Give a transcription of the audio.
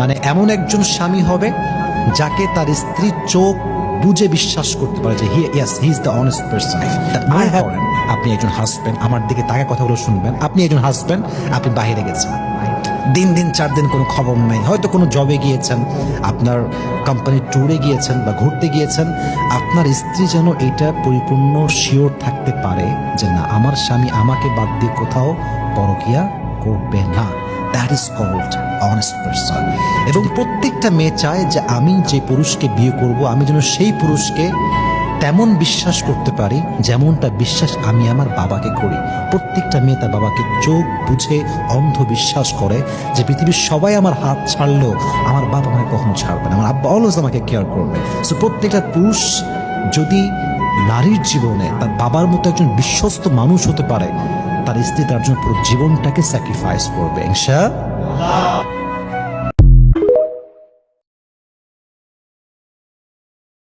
মানে এমন একজন স্বামী হবে যাকে তার স্ত্রী চোখ বুঝে বিশ্বাস করতে পারে যে he is the honest person. আপনি একজন হাজব্যান্ড, আমার দিকে তাকে কথাগুলো শুনবেন। আপনি একজন হাজব্যান্ড, আপনি বাইরে গেছেন, দিন 4 দিন কোনো খবর নাই, হয়তো কোনো জবে গিয়েছেন, আপনার কোম্পানির ট্যুরে গিয়েছেন বা ঘুরতে গিয়েছেন। আপনার স্ত্রী যেন এটা পরিপূর্ণ শিওর থাকতে পারে যে না, আমার স্বামী আমাকে বাদ দিয়ে কোথাও পরকিয়া করবে না। That is called honest person. এবং প্রত্যেকটা মেয়ে চায় যে আমি যে পুরুষকে বিয়ে করব, আমি যেন সেই পুরুষকে তেমন বিশ্বাস করতে পারি যেমনটা বিশ্বাস আমি আমার বাবাকে করি। প্রত্যেকটা মেয়ে তার বাবাকে চোখ বুঝে অন্ধ বিশ্বাস করে যে পৃথিবীর সবাই আমার হাত ছাড়লেও আমার বাবা আমাকে কখনো ছাড়বে না, আমার আব্বা অলওয়েজ আমাকে কেয়ার করবে। সো প্রত্যেকটা পুরুষ যদি নারীর জীবনে তার বাবার মতো একজন বিশ্বস্ত মানুষ হতে পারে, তার স্ত্রী তার জন্য পুরো জীবনটাকে স্যাক্রিফাইস করবে ইনশাআল্লাহ।